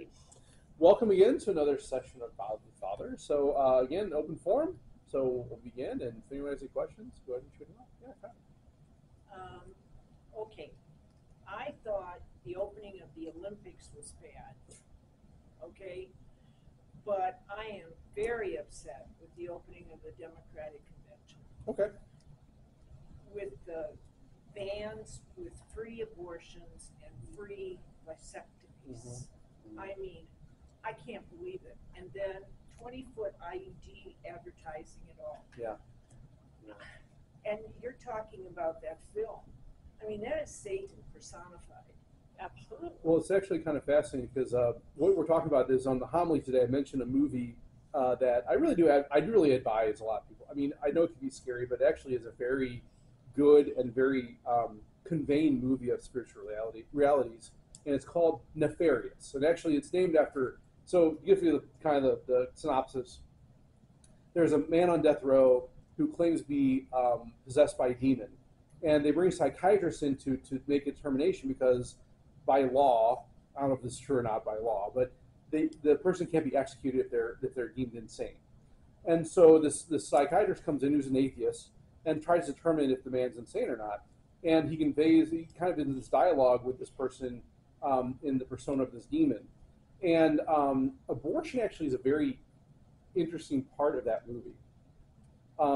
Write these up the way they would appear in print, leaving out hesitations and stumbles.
Alrighty. Welcome again to another session of Godly Father. So again, open forum. So we'll begin, and if anyone has any questions, go ahead and shoot them out. Yeah, fine. Okay. I thought the opening of the Olympics was bad. Okay. But I am very upset with the opening of the Democratic Convention. Okay. With the bans with free abortions and free vasectomies. I mean, I can't believe it. And then 20-foot IUD advertising it all. Yeah. And you're talking about that film. I mean, that is Satan personified. Absolutely. Well, it's actually kind of fascinating because what we're talking about is on the homily today. I mentioned a movie that I really do. I do really advise a lot of people. I mean, I know it can be scary, but it actually is a very good and very conveying movie of spiritual realities, and it's called Nefarious. And actually, it's named after. So, to give you the synopsis, there's a man on death row who claims to be possessed by a demon, and they bring psychiatrists in to make a determination because by law, I don't know if this is true or not by law, but the person can't be executed if they're deemed insane. And so this psychiatrist comes in who's an atheist and tries to determine if the man's insane or not. And he kind of in this dialogue with this person in the persona of this demon. And abortion actually is a very interesting part of that movie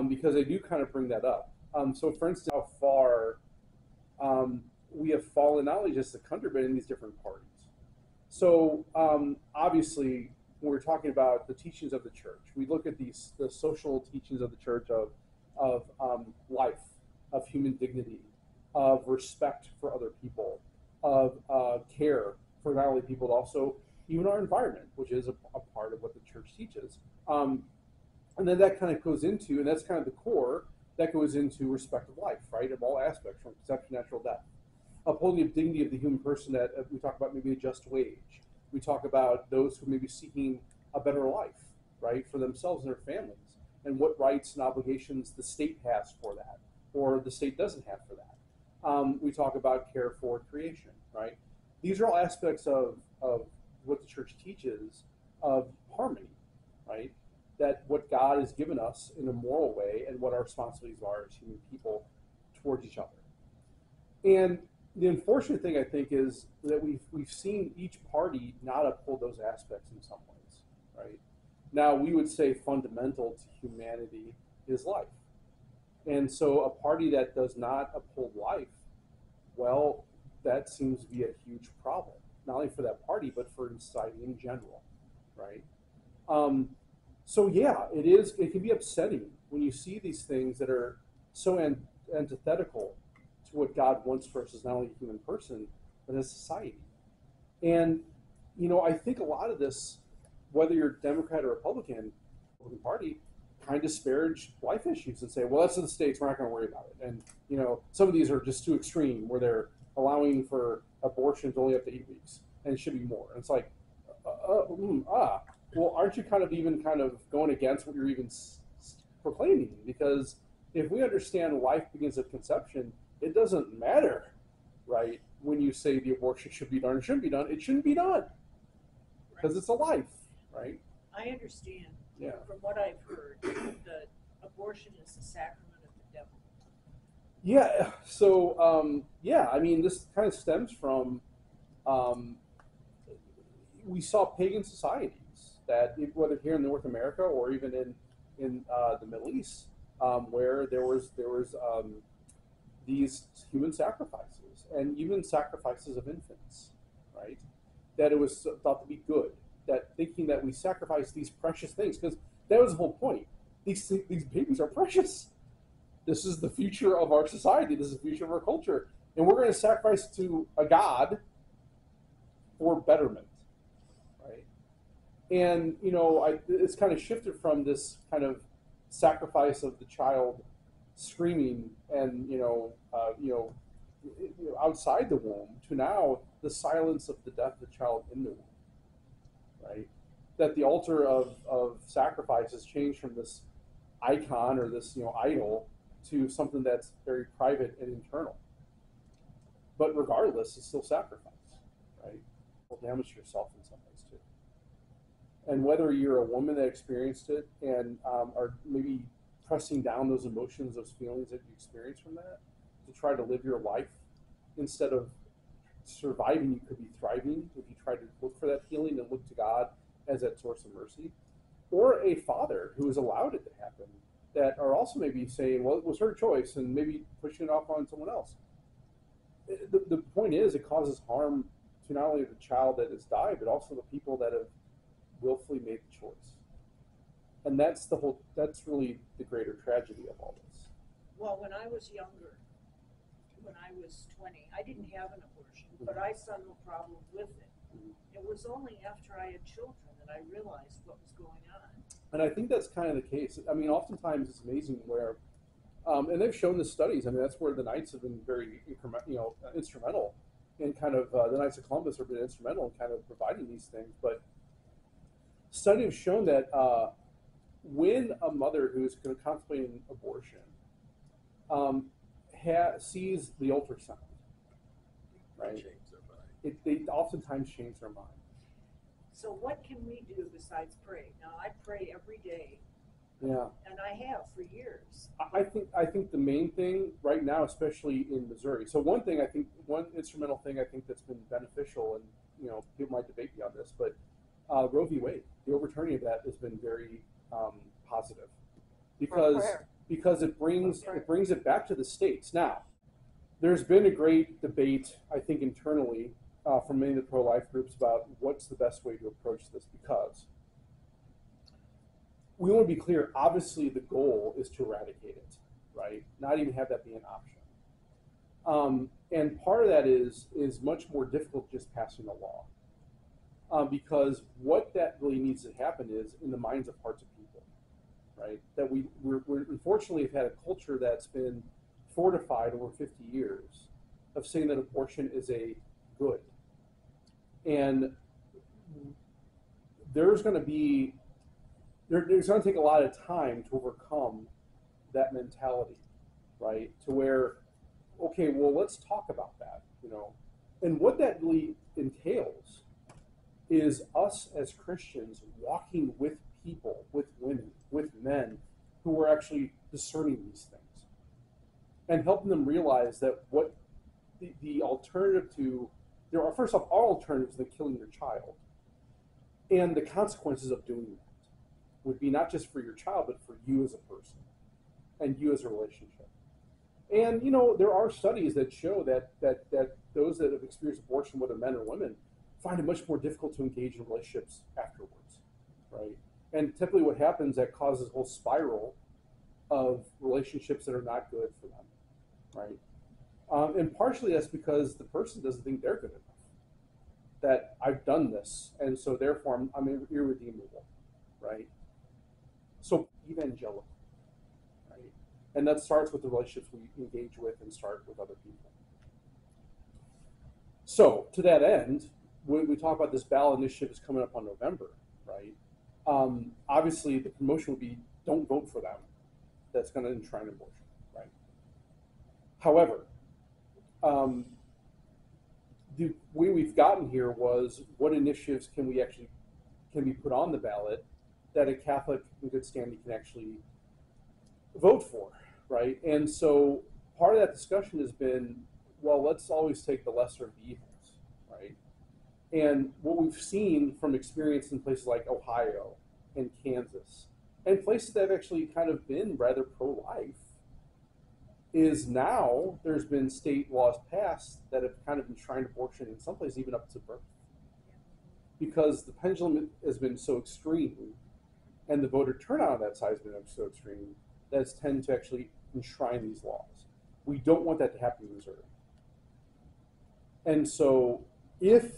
because they do kind of bring that up. So, for instance, how far we have fallen, not only just the country, but in these different parties. So, obviously, when we're talking about the teachings of the church, we look at the social teachings of the church of life, of human dignity, of respect for other people, of care for not only people, but also even our environment, which is a part of what the church teaches. And then that kind of goes into, and that's kind of the core, that goes into respect of life, right, of all aspects, from conception to natural death. Upholding the dignity of the human person, that we talk about maybe a just wage. We talk about those who may be seeking a better life, right, for themselves and their families, and what rights and obligations the state has for that, or the state doesn't have for that. We talk about care for creation, right? These are all aspects of what the church teaches of harmony, right? That what God has given us in a moral way and what our responsibilities are as human people towards each other. And the unfortunate thing, I think, is that we've seen each party not uphold those aspects in some ways, right? Now, we would say fundamental to humanity is life. And so a party that does not uphold life, well, that seems to be a huge problem, not only for that party, but for society in general, right? So yeah, it can be upsetting when you see these things that are so antithetical to what God wants for us as not only a human person, but as society. And, I think a lot of this, whether you're Democrat or Republican Party, kind of disparage life issues and say, well, that's in the States, we're not going to worry about it. And, some of these are just too extreme, where they're allowing for abortions only up to 8 weeks, and it should be more. And it's like, well, aren't you kind of going against what you're even proclaiming? Because if we understand life begins at conception, it doesn't matter, right? When you say the abortion should be done or shouldn't be done, it shouldn't be done because it's a life, right? I understand. Yeah. From what I've heard, that abortion is the sacrament of the devil. Yeah. So, I mean, this kind of stems from we saw pagan societies that, whether here in North America or even in the Middle East, where there was these human sacrifices and even sacrifices of infants, right? That it was thought to be good. That thinking that we sacrifice these precious things, because that was the whole point. These babies are precious. This is the future of our society. This is the future of our culture, and we're going to sacrifice to a god for betterment, right? And it's kind of shifted from this kind of sacrifice of the child screaming and outside the womb to now the silence of the death of the child in the womb, right? That the altar of sacrifice has changed from this icon or this idol to something that's very private and internal. But regardless, it's still sacrifice, right? Will damage yourself in some ways too. And whether you're a woman that experienced it and are maybe pressing down those emotions, those feelings that you experience from that, to try to live your life instead of surviving, you could be thriving if you try to look for that healing and look to God as that source of mercy. Or a father who has allowed it to happen that are also maybe saying, well, it was her choice, and maybe pushing it off on someone else. The point is, it causes harm to not only the child that has died, but also the people that have willfully made the choice. And that's really the greater tragedy of all this. Well, when I was younger, when I was 20, I didn't have an abortion, but I saw no problem with it. It was only after I had children that I realized what was going on. And I think that's kind of the case. I mean, oftentimes it's amazing where, and they've shown this studies. I mean, that's where the Knights have been very, instrumental in kind of the Knights of Columbus have been instrumental in kind of providing these things. But studies have shown that when a mother who is contemplating abortion sees the ultrasound, right? They oftentimes change their mind. So what can we do besides pray? Now, I pray every day. Yeah. And I have for years. I think the main thing right now, especially in Missouri. So one instrumental thing I think that's been beneficial, and people might debate me on this, but Roe v. Wade, the overturning of that has been very positive because it brings it back to the states. Now, there's been a great debate, I think, internally from many of the pro-life groups about what's the best way to approach this, because we want to be clear, obviously the goal is to eradicate it, right? Not even have that be an option. And part of that is much more difficult just passing a law. Because what that really needs to happen is in the minds of hearts of people, right? That we're unfortunately have had a culture that's been fortified over 50 years of saying that abortion is a good. And there's going to take a lot of time to overcome that mentality, right? To where, okay, well, let's talk about that, And what that really entails is us as Christians walking with people, with women, with men who are actually discerning these things and helping them realize that what the alternative to, there are, first off, all alternatives to killing your child, and the consequences of doing that would be not just for your child, but for you as a person and you as a relationship. And, there are studies that show that those that have experienced abortion, whether men or women, find it much more difficult to engage in relationships afterwards, right? And typically what happens, that causes a whole spiral of relationships that are not good for them, right? And partially that's because the person doesn't think they're good enough, that I've done this, and so therefore I'm irredeemable, right? So evangelical, right? And that starts with the relationships we engage with and start with other people. So to that end, when we talk about this ballot initiative is coming up on November, right? Obviously, the promotion would be don't vote for them. That's going to enshrine abortion, right? However, the way we've gotten here was what initiatives can be put on the ballot that a Catholic in good standing can actually vote for, right? And so part of that discussion has been, well, let's always take the lesser of the evils, right? And what we've seen from experience in places like Ohio and Kansas, and places that have actually kind of been rather pro-life, is now there's been state laws passed that have kind of enshrined abortion in some places even up to birth. Because the pendulum has been so extreme, and the voter turnout on that side has been so extreme, that it's tend to actually enshrine these laws. We don't want that to happen in Missouri. And so if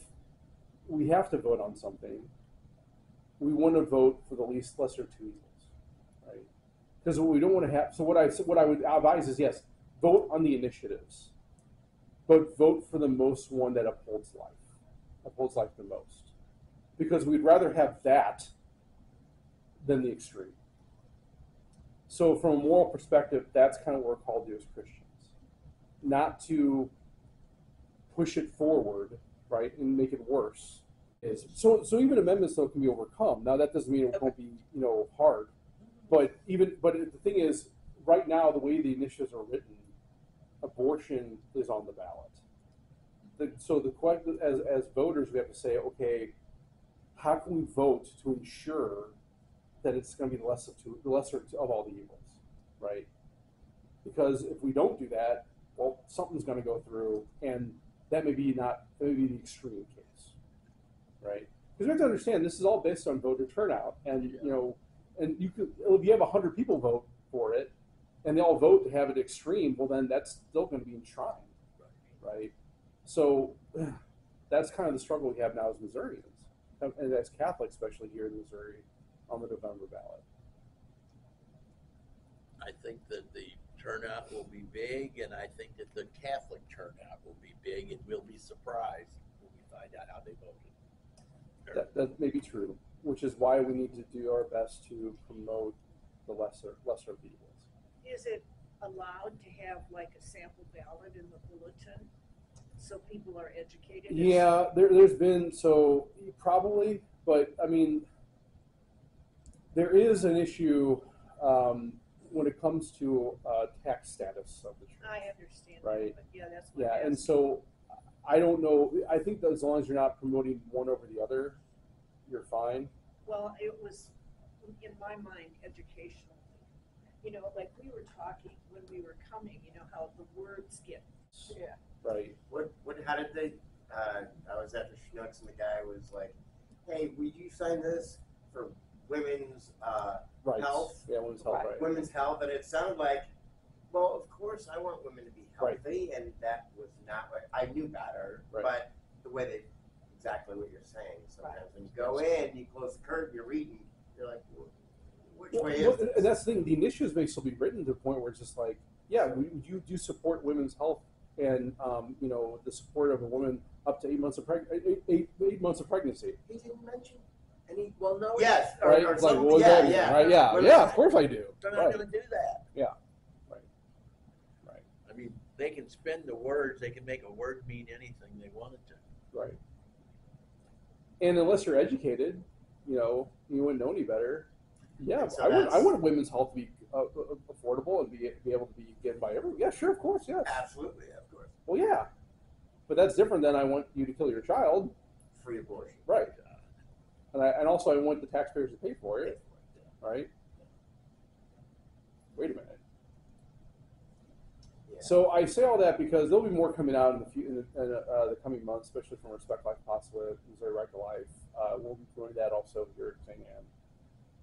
we have to vote on something, we want to vote for the lesser of two evils, right? Because what we don't want to have, so what I would advise is, yes, vote on the initiatives, but vote for the most one that upholds life the most. Because we'd rather have that than the extreme. So from a moral perspective, that's kind of what we're called to do as Christians. Not to push it forward, right, and make it worse, is. So even amendments though can be overcome. Now that doesn't mean it won't be hard, but the thing is, right now the way the initiatives are written, abortion is on the ballot. So the question, as voters, we have to say, okay, how can we vote to ensure that it's going to be the lesser of all the evils, right? Because if we don't do that, well, something's going to go through, and that may be the extreme case, right? Because we have to understand this is all based on voter turnout, and and if you have 100 people vote for it, and they all vote to have it extreme, well, then that's still going to be enshrined, right? So that's kind of the struggle we have now as Missourians, and as Catholics, especially here in Missouri, on the November ballot. I think that the turnout will be big, and I think that the Catholic turnout will be big, and we'll be surprised when we find out how they voted. That may be true, which is why we need to do our best to promote the lesser of the evils. Is it allowed to have like a sample ballot in the bulletin so people are educated? Yeah, there's been, so probably, but I mean, there is an issue when it comes to tax status of the church. I understand right? that, but yeah, that's what Yeah, and so I don't know. I think that as long as you're not promoting one over the other, you're fine. Well, it was, in my mind, educational. Like we were talking when we were coming, how the words get. Yeah. Right. How did they, I was at the Schnucks and the guy was like, hey, would you sign this for women's Right. health? Yeah, women's health, right. Women's health, and it sounded like, well, of course I want women to be healthy, and that was not what, I knew better, but the way they, exactly what you're saying, sometimes when you go in, you close the curtain, you're reading, you're like, which way is this? And that's the thing, the initiatives may still be written to the point where it's just like, yeah, you do support women's health and the support of a woman up to 8 months of eight months of pregnancy. He didn't mention any. Well, no. Yes. Or Right. Like, something. what does that mean? Yeah. Right. Yeah. Yeah. Of course I do. They're not going to do that. Yeah. Right. Right. I mean, they can spin the words. They can make a word mean anything they want it to. Right. And unless you're educated, you wouldn't know any better. Yeah, So I want women's health to be affordable and be able to be given by everyone. Yeah, sure, of course, yes. Absolutely, of course. Well, yeah, but that's different than I want you to kill your child. Free abortion. Right. And also I want the taxpayers to pay for it. Right. Wait a minute. Yeah. So I say all that because there'll be more coming out in the coming months, especially from Respect Life Apostolate, Missouri Right to Life. We'll be doing that also here at St. Anne.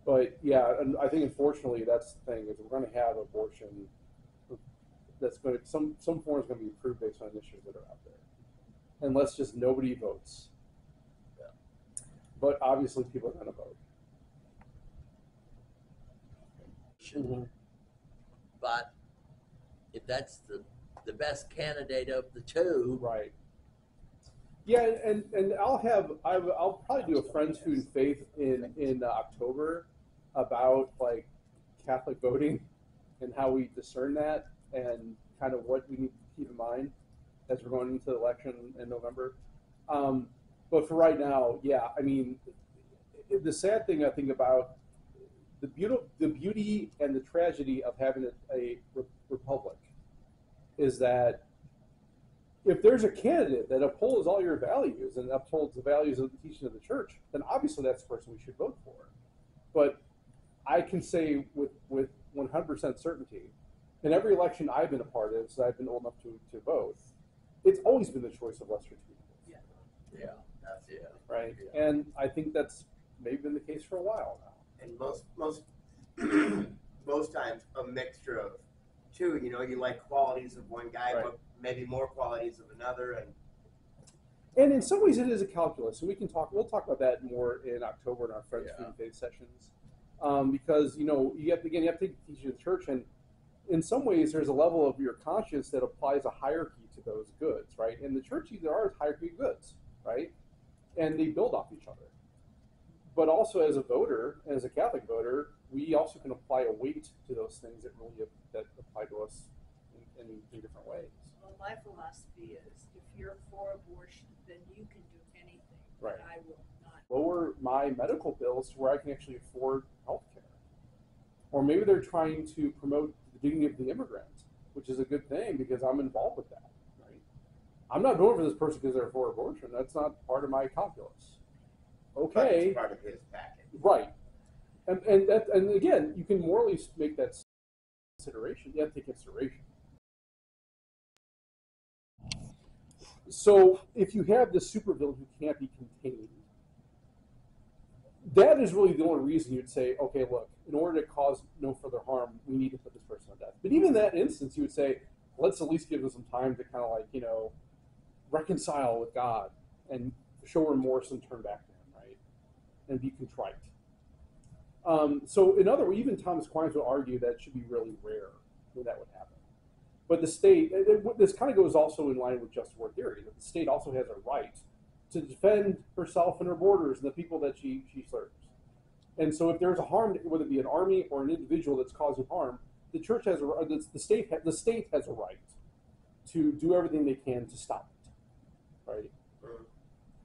But yeah, and I think unfortunately that's the thing is we're going to have abortion that's going to some form is going to be approved based on issues that are out there, unless just nobody votes. Yeah. But obviously people are going to vote. Mm-hmm. But if that's the best candidate of the two, right? Yeah, and I'll probably do a Friends Food and Faith in October about like Catholic voting and how we discern that and kind of what we need to keep in mind as we're going into the election in November. But for right now, yeah, I mean, the sad thing I think about the beauty and the tragedy of having a republic is that if there's a candidate that upholds all your values and upholds the values of the teaching of the church, then obviously that's the person we should vote for. But I can say with 100% certainty, in every election I've been a part of, so I've been old enough to vote, it's always been the choice of lesser two evils. yeah, that's Right? Yeah. And I think that's maybe been the case for a while now. And most times a mixture of two. You like qualities of one guy, but maybe more qualities of another, and in some ways it is a calculus, and we'll talk about that more in October in our Friends Food and Faith sessions, because you have to take the teaching of the church, and in some ways there's a level of your conscience that applies a hierarchy to those goods, right? And the church there are hierarchy of goods, right? And they build off each other. But also as a voter, as a Catholic voter, we also can apply a weight to those things that really that apply to us in different ways. Well, my philosophy is if you're for abortion, then you can do anything Right. And I will not. Lower my medical bills to where I can actually afford health care. Or maybe they're trying to promote the dignity of the immigrant, which is a good thing because I'm involved with that. Right? I'm not voting for this person because they're for abortion. That's not part of my calculus. But Okay. it's part of his package. Right. And again, you can morally make that consideration. You have to take consideration. So if you have this supervillain who can't be contained, that is really the only reason you'd say, okay, look, in order to cause no further harm, we need to put this person on death. But even in that instance, you would say, let's at least give them some time to kind of like, reconcile with God and show remorse and turn back to Him, right? And be contrite. So in other words, even Thomas Aquinas would argue that it should be really rare when that would happen. But the state, this kind of goes also in line with just war theory, that the state also has a right to defend herself and her borders and the people that she serves. And so if there's a harm, whether it be an army or an individual that's causing harm, the church has the state has a right to do everything they can to stop it, right?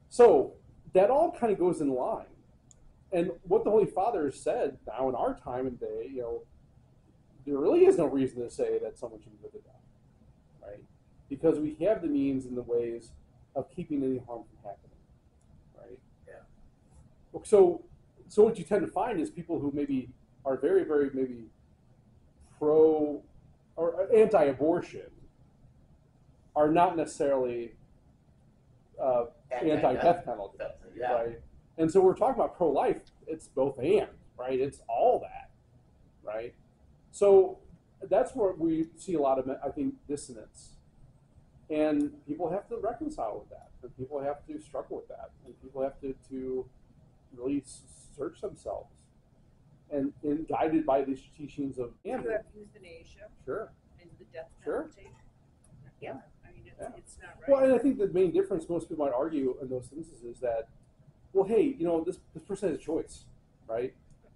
So that all kind of goes in line. And what the Holy Father has said now in our time and day, there really is no reason to say that someone should be put to death, right? Because we have the means and the ways of keeping any harm from happening, right? Yeah. So what you tend to find is people who maybe are very, very maybe pro or anti-abortion are not necessarily anti-death penalty, Yeah. right? And so we're talking about pro-life. It's both and, right? It's all that, right? So that's where we see a lot of, I think, dissonance. And people have to reconcile with that. And people have to struggle with that. And people have to really search themselves. And guided by these teachings of You have euthanasia Sure. and the death Sure. penalty. Yeah. I mean, it's not right. Well, and I think the main difference most people might argue in those instances is that, well, hey, this person has a choice, right?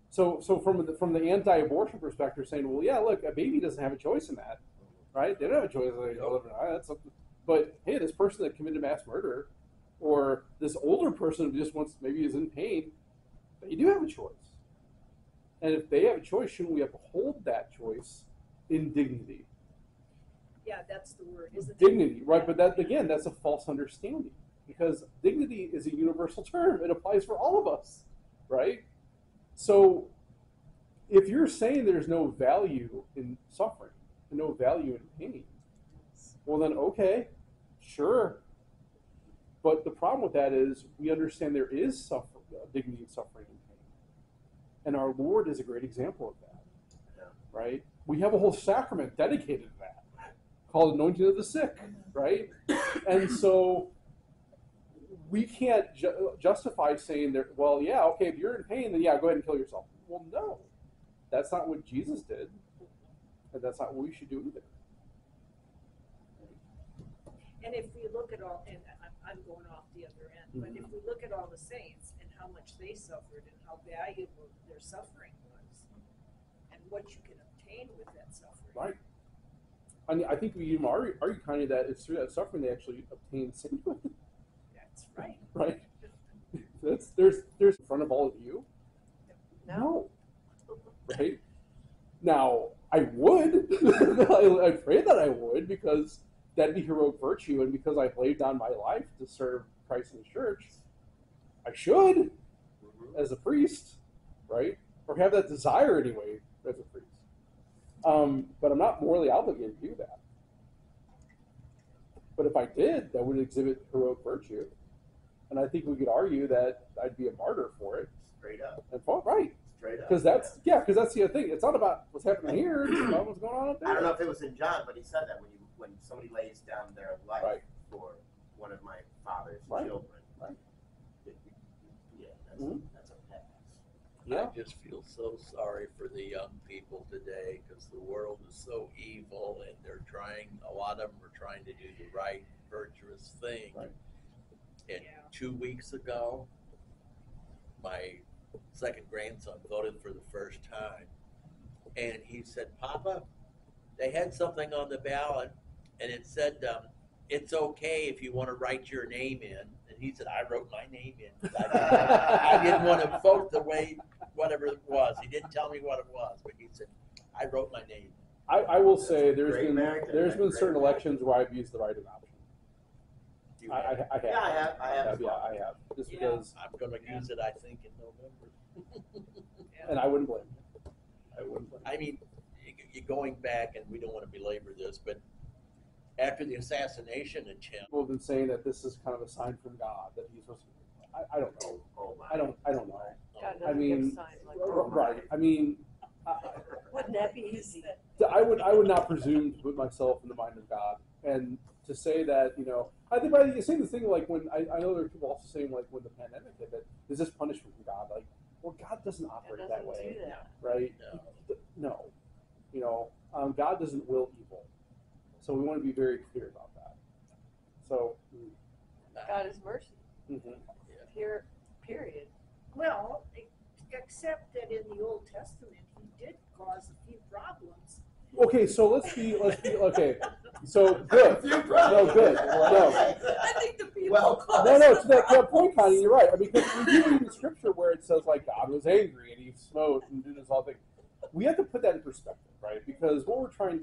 So from the anti-abortion perspective, saying, well, yeah, look, a baby doesn't have a choice in that, right? They don't have a choice whether they live or not. That's something. But hey, this person that committed mass murder, or this older person who just maybe is in pain, they do have a choice. And if they have a choice, shouldn't we uphold that choice in dignity? Yeah, that's the word, isn't it? Dignity, right? But that again, that's a false understanding because dignity is a universal term; it applies for all of us, right? So, if you're saying there's no value in suffering and no value in pain, well then okay, sure. But the problem with that is we understand there is dignity in suffering and pain, and our Lord is a great example of that, right? We have a whole sacrament dedicated to that, called anointing of the sick, right? And so we can't justify saying that, well, yeah, okay, if you're in pain, then yeah, go ahead and kill yourself. Well, no, that's not what Jesus did, and that's not what we should do either. And if we look at all, and I'm going off the other end, but if we look at all the saints and how much they suffered and how valuable their suffering was, and what you can obtain with that suffering. Right. I mean, I think we even argue kind of that it's through that suffering they actually obtain sainthood. That's right. Right. There's in front of all of you. No. Right. Now I would. I pray that I would because that'd be heroic virtue, and because I've laid down my life to serve Christ and the church, I should, as a priest, right, or have that desire anyway as a priest. But I'm not morally obligated to do that. But if I did, that would exhibit heroic virtue. And I think we could argue that I'd be a martyr for it. Straight up. And right. Straight up. Because that's the other thing. It's not about what's happening here. It's about what's going on up there. I don't know if it was in John, but he said that when somebody lays down their life Right. for one of my father's Right. children. Right. Yeah, that's a pass. Yeah. I just feel so sorry for the young people today because the world is so evil and a lot of them are trying to do the right, virtuous thing. Right. And Yeah. 2 weeks ago, my second grandson voted for the first time. And he said, Papa, they had something on the ballot and it said, it's okay if you want to write your name in and And he said, I wrote my name in. I didn't want to vote the way, whatever it was. He didn't tell me what it was, but he said, I wrote my name. I will say Great there's been American, certain American. elections where I've used the right of option. You I have. have. Yeah, I have as Yeah, well. I have. Just Yeah. because, I'm going to use it, I think, in November. and I wouldn't blame you. I wouldn't blame you. I mean, you're going back, and we don't want to belabor this, but after the assassination attempt, People have been saying that this is kind of a sign from God that he's supposed to. I don't know. Oh my. I don't know. God I doesn't mean, give signs like that. right. I mean, Wouldn't that be easy? I would not presume to put myself in the mind of God, and to say that, I think by the same thing, like when I know there are people also saying, like, when the pandemic hit, that is this punishment from God? Like, well, God doesn't operate God that doesn't way, do that. right? No, God doesn't will evil, so we want to be very clear about that. So, God is mercy. mhm. Period. Well, except that in the Old Testament, he did cause a few problems. Okay, so let's be okay. So good. You No, probably- good. No. I think the people Well, No, to that point, Connie, you're right. I mean, because we do read in Scripture where it says, like, God was angry and he smote and did this all thing. We have to put that in perspective, right? Because what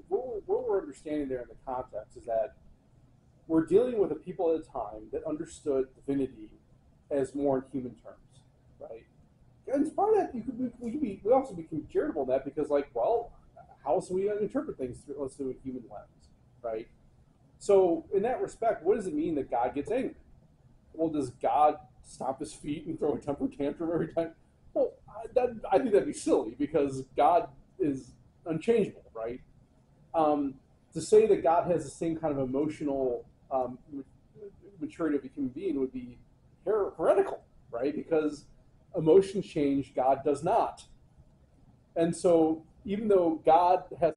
we're understanding there in the context is that we're dealing with a people at a time that understood divinity as more in human terms, right? And as part of that, we also become charitable in that because, like, well, how else do we interpret things through a human lens, right? So, in that respect, what does it mean that God gets angry? Well, does God stomp his feet and throw a temper tantrum every time? Well, I think that'd be silly because God is unchangeable, right? To say that God has the same kind of emotional maturity of a human being would be heretical, right? Because emotions change, God does not. And so, even though God has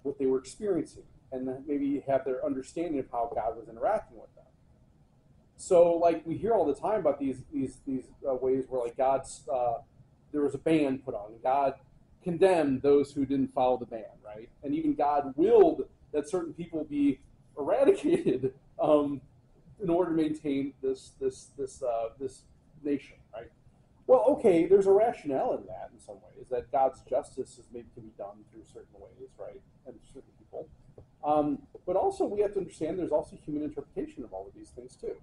what they were experiencing, and maybe have their understanding of how God was interacting with them. So, like, we hear all the time about these ways where, like, there was a ban put on, and God condemned those who didn't follow the ban, right? And even God willed that certain people be eradicated in order to maintain this nation, right? Well, okay, there's a rationale in that in some ways, that God's justice is maybe can be done through certain ways, right, and certain people. But also we have to understand there's also human interpretation of all of these things too,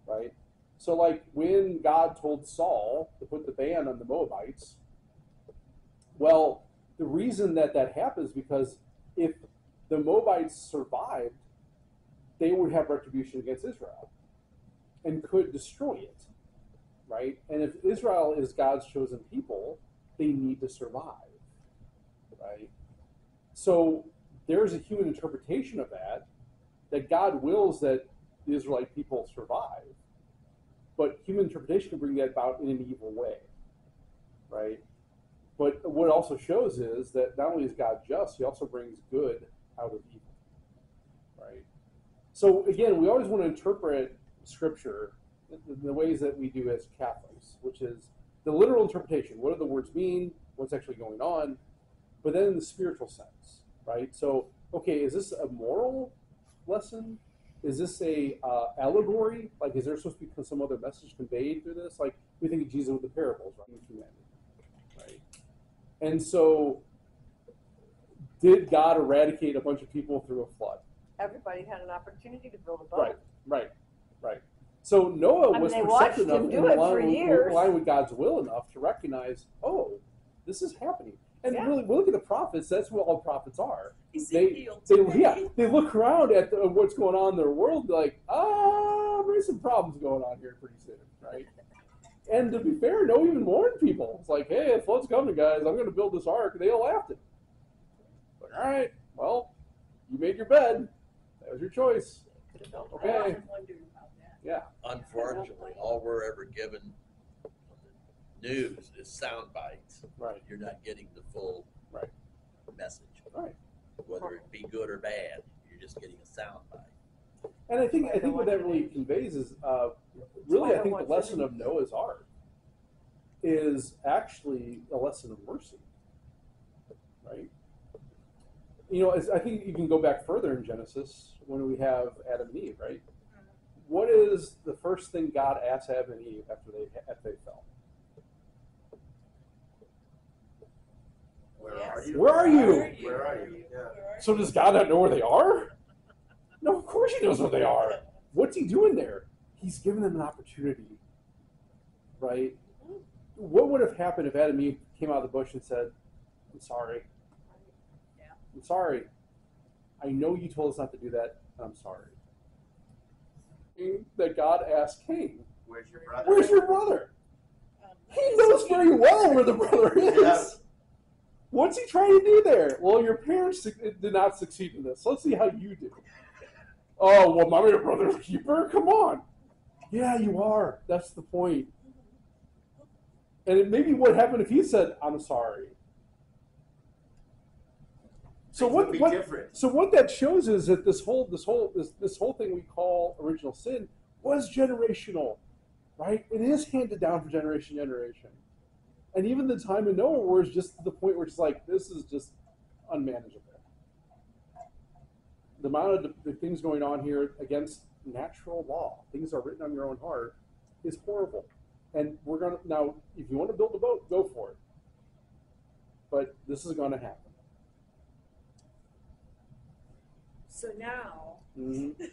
right? So, like, when God told Saul to put the ban on the Moabites, well, the reason that happens because if the Moabites survived, they would have retribution against Israel and could destroy it, right? And if Israel is God's chosen people, they need to survive, right? So there's a human interpretation of that God wills that the Israelite people survive, but human interpretation can bring that about in an evil way, right? But what it also shows is that not only is God just, he also brings good out of evil, right? So again, we always want to interpret Scripture in the ways that we do as Catholics, which is the literal interpretation. What do the words mean? What's actually going on? But then in the spiritual sense, right? So, okay, is this a moral lesson? Is this a allegory? Like, is there supposed to be some other message conveyed through this? Like, we think of Jesus with the parables, right? And so, did God eradicate a bunch of people through a flood? Everybody had an opportunity to build a boat. Right. So Noah was they watched perceptive him enough do and it for years. aligned with God's will enough to recognize, oh, this is happening. And Yeah. really, we look at the prophets. That's what all prophets are. Ezekiel They look around at what's going on in their world, like, there's some problems going on here pretty soon, right? And to be fair, Noah even warned people. It's like, hey, the flood's coming, guys. I'm going to build this ark. And they all laughed at him. But all right, well, you made your bed. That was your choice. I Okay. often wondered about that. Yeah. unfortunately, all we're ever given on the news is sound bites. Right. You're not getting the full Right. message. Right. Whether it be good or bad, you're just getting a sound bite. And I think what that really conveys is really I think the lesson of Noah's Ark is actually a lesson of mercy, right? I think you can go back further in Genesis when we have Adam and Eve, right? what is the first thing God asked Adam and Eve after they fell? Where Yes. are you? Where are you? Where are you? Yeah. So does God not know where they are? No, of course he knows where they are. What's he doing there? He's giving them an opportunity, right? What would have happened if Adam and Eve came out of the bush and said, I'm sorry. Yeah. I'm sorry. I know you told us not to do that. I'm sorry. That God asked Cain, Where's your brother? where's your brother? He knows very well where the brother is. Yeah. What's he trying to do there? Well, your parents did not succeed in this. Let's see how you do. Oh, well, I'm your brother's keeper? Come on. Yeah, you are. That's the point. And it may be what happened if he said, I'm sorry. So Things would be different. So what that shows is that this whole thing we call original sin was generational, right? It is handed down from generation to generation. And even the time of Noah was just to the point where it's like, this is just unmanageable. The amount of the things going on here against natural law, things are written on your own heart, is horrible. And we're going to, now, if you want to build a boat, go for it. But this is going to happen. So now, Mm-hmm.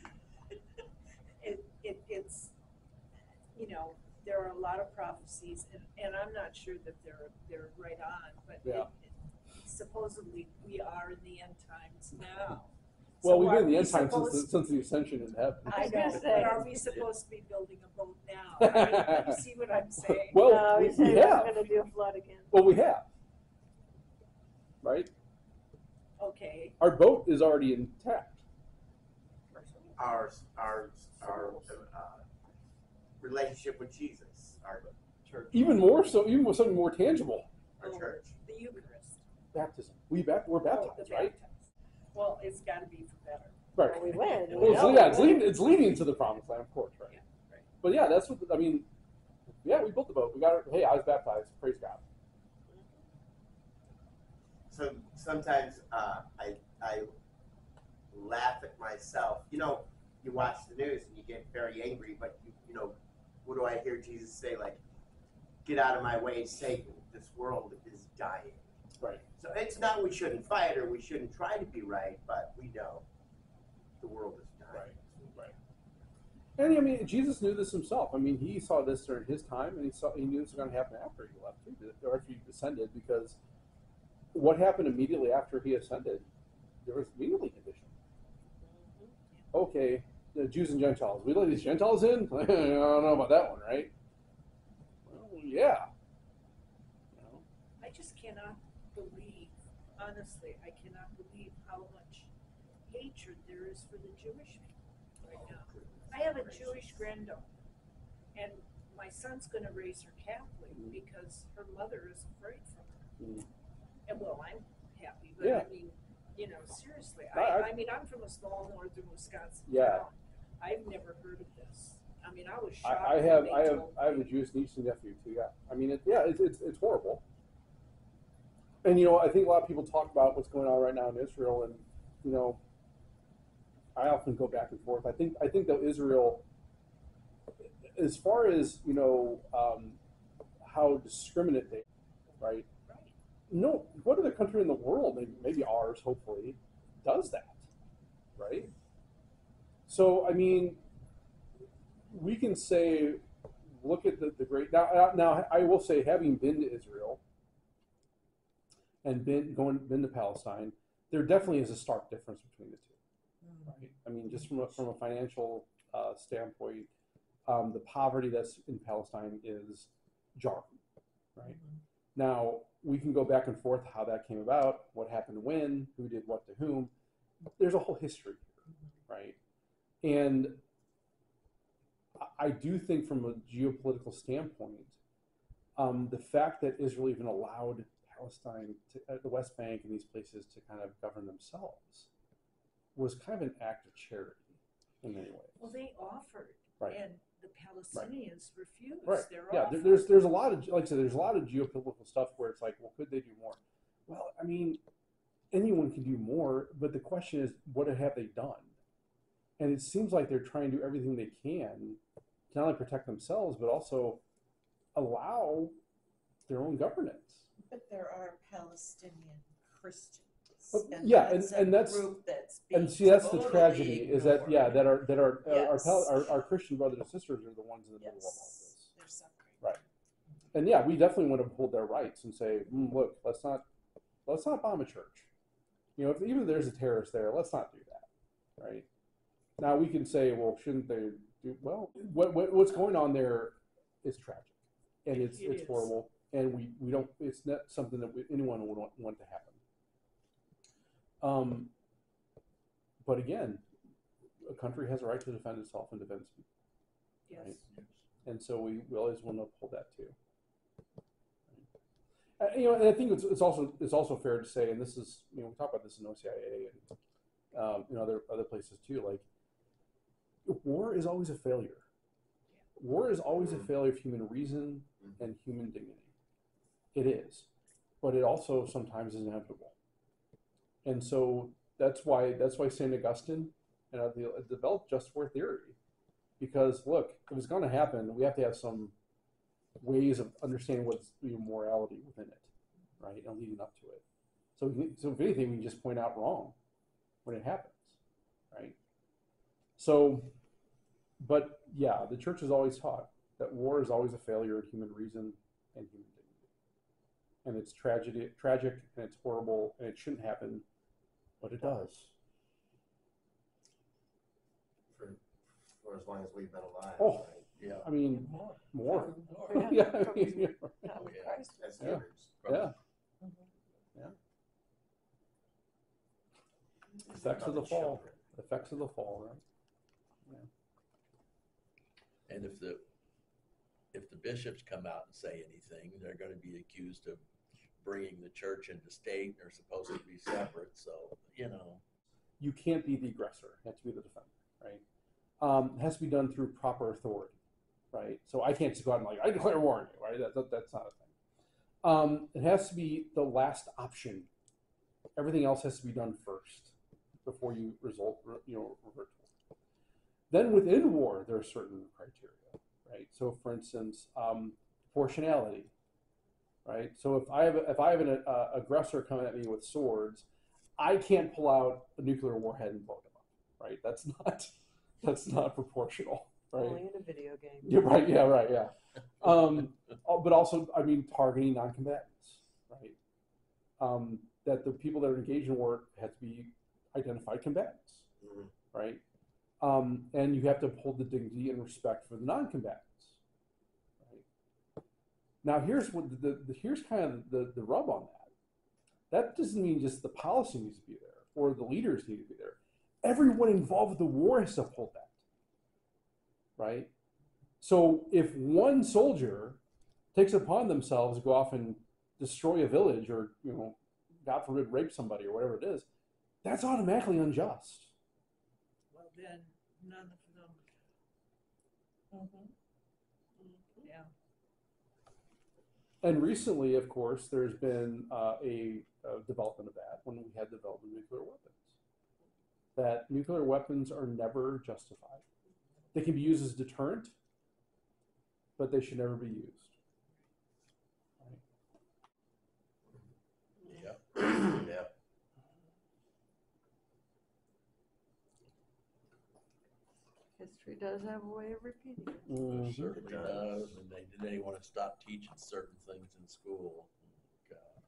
it's, you know, there are a lot of prophecies, and I'm not sure that they're right on, but Yeah. supposedly we are in the end times now. Well, So we've been in are the we end time supposed- since the ascension in heaven. I was know, gonna but say. are we supposed to be building a boat now? I mean, you see what I'm saying? Well, No, we he said he have. was going to do a flood again. Well, we have. Right? Okay. Our boat is already intact. Our relationship with Jesus, our church, Even more so, even with something more tangible. our church. The Eucharist. Baptism. We're baptized, The right? baptized. Well, it's got to be for better. Right. Well, we win. We Well, know so we yeah, win. it's leading to the promised land, of course, right? Yeah, right. But yeah, that's what I mean. Yeah, we built the boat. We got it. Hey, I was baptized. Praise God. So sometimes I laugh at myself. You know, you watch the news and you get very angry, but you know, what do I hear Jesus say? Like, get out of my way, Satan. This world is dying. Right. So it's not we shouldn't fight or we shouldn't try to be right, but we know the world is dying. Right. And I mean, Jesus knew this himself. I mean, he saw this during his time, and he knew this was going to happen after he left too, or after he ascended. Because what happened immediately after he ascended? There was immediately division. Okay, the Jews and Gentiles. We let these Gentiles in? I don't know about that one, right? Well, yeah. You know? I just cannot believe, honestly, I cannot believe how much hatred there is for the Jewish people right now. I have a Jewish granddaughter, and my son's going to raise her Catholic because her mother is afraid from her. Mm. And well, I'm happy, but Yeah. I mean, you know, seriously, I I mean, I'm from a small northern Wisconsin Yeah. town. I've never heard of this. I mean, I was shocked. I when have they I have told I have a me. Jewish niece and nephew too. Yeah, I mean, it's horrible. And you know, I think a lot of people talk about what's going on right now in Israel, and you know, I often go back and forth. I think that Israel, as far as you know, how discriminate they, right? Right. No, what other country in the world, maybe ours, hopefully, does that, right? So I mean, we can say, look at the great. Now, I will say, having been to Israel and been to Palestine, there definitely is a stark difference between the two. Right? I mean, just from a financial standpoint, the poverty that's in Palestine is jarring. Right? Now, we can go back and forth how that came about, what happened when, who did what to whom. There's a whole history here, right? And I do think from a geopolitical standpoint, the fact that Israel even allowed Palestine, the West Bank and these places to kind of govern themselves was kind of an act of charity in many ways. Well, they offered, Right. and the Palestinians refused. Right. Their Yeah. offer. There's a lot of, like I said, there's a lot of geopolitical stuff where it's like, well, could they do more? Well, I mean, anyone can do more, but the question is, what have they done? And it seems like they're trying to do everything they can to not only protect themselves, but also allow their own governance. But there are Palestinian Christians. Yeah, that's and a that's group that's being and see that's the totally tragedy is that ignored. our Christian brothers and sisters are the ones in the middle of all Yes, this. they're suffering. Right. And yeah, we definitely want to uphold their rights and say, look, let's not bomb a church. You know, if even there's a terrorist there, let's not do that. Right. Now we can say, well, shouldn't they do? Well, what's going on there is tragic, and it's horrible, and we don't. It's not something that anyone would want to happen. But again, a country has a right to defend itself and defend its people. Yes. Right? And so we always want to uphold that too. You know, and I think it's also fair to say, and this is, you know, we talk about this in OCIA and in other places too. Like, war is always a failure. War is always a failure of human reason and human dignity. It is, but it also sometimes is inevitable. And so that's why St. Augustine developed just war theory, because look, if it's going to happen, we have to have some ways of understanding what's morality within it, right, and leading up to it. So if anything, we can just point out wrong when it happens, right? So, but yeah, the church has always taught that war is always a failure of human reason and human dignity, and it's tragic, and it's horrible, and it shouldn't happen, but it does. For as long as we've been alive. Oh, right? Yeah. I mean, more. Yeah. Yeah, I mean, Yeah. Christ. As Yeah. humans. yeah. Mhm. Effects of the fall. Effects of the fall, right? And if the bishops come out and say anything, they're going to be accused of bringing the church into state. They're supposed to be separate. So, you know. You can't be the aggressor. You have to be the defender, right? It has to be done through proper authority, right? So I can't just go out and I declare war on you, right? That's not a thing. It has to be the last option. Everything else has to be done first before you revert to war. Then within war, there are certain criteria, right? So, for instance, proportionality, right? So if I have an aggressor coming at me with swords, I can't pull out a nuclear warhead and blow them up, right? That's not proportional, right? Only in a video game. Yeah, right. Yeah, right. Yeah. But also, I mean, targeting non-combatants, right? That the people that are engaged in war have to be identified combatants, right? And you have to uphold the dignity and respect for the non-combatants, right? Now, here's what here's kind of the rub on that. That doesn't mean just the policy needs to be there or the leaders need to be there. Everyone involved with the war has to uphold that, right? So if one soldier takes it upon themselves to go off and destroy a village or, God forbid, rape somebody or whatever it is, that's automatically unjust. Well, then none of them. Mhm. Yeah. And recently, of course, there's been a development of that when we had development of nuclear weapons. That nuclear weapons are never justified. They can be used as deterrent, but they should never be used. Right? Yeah. History does have a way of repeating it. It certainly does. And they want to stop teaching certain things in school. God.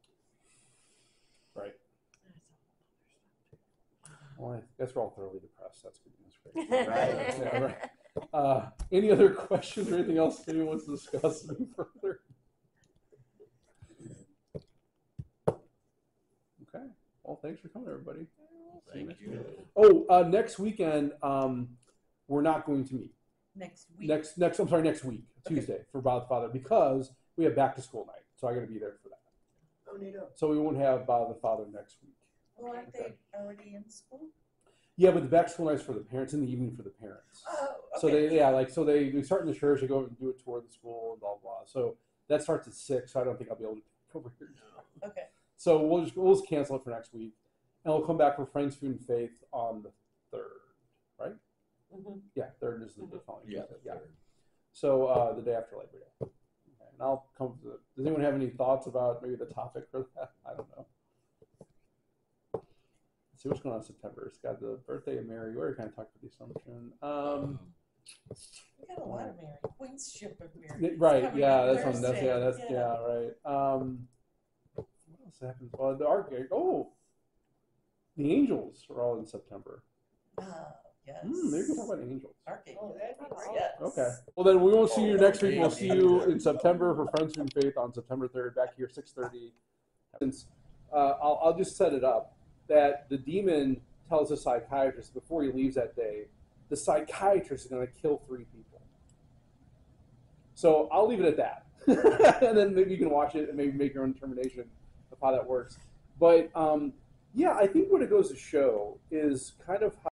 Right. Well, I guess we're all thoroughly depressed. That's good news. Right. Yeah, right. Any other questions or anything else anyone wants to discuss any further? Okay. Well, thanks for coming, everybody. Thank you. Oh, next weekend, we're not going to meet. Next week. Next week, Tuesday, for Bob the Father, because we have back to school night. So I got to be there for that. Oh, neato. So we won't have Bob the Father next week. Well, aren't they already in school? Yeah, but the back to school night's for the parents, in the evening for the parents. Oh, okay. So they start in the church, they go and do a tour of the school and blah blah. So that starts at 6. So I don't think I'll be able to come over here. Okay. So we'll just cancel it for next week, and we'll come back for Friends, Food, and Faith on the 3rd, right? Yeah, 3rd is the following Yeah. Tuesday. Yeah. So the day after Labor Day. Okay. And I'll come to does anyone have any thoughts about maybe the topic for that? I don't know. Let's see what's going on in September. It's got the birthday of Mary. We already kind of talked about the Assumption. We got a lot of Mary. Queenship of Mary. Right, Coming yeah, up that's on that's yeah, that's Thursday. yeah, right. What else happens? Oh, the Archangel. Oh, the Angels are all in September. Yes. Maybe we can talk about angels. Archangel. Oh, that'd be great. Yes. Okay. Well, then we won't see you next week. We'll Okay. see you in September for Friends in Faith on September 3rd, back here 6:30. Since I'll just set it up that the demon tells the psychiatrist before he leaves that day, the psychiatrist is going to kill 3 people. So I'll leave it at that, and then maybe you can watch it and maybe make your own determination of how that works. But yeah, I think what it goes to show is kind of how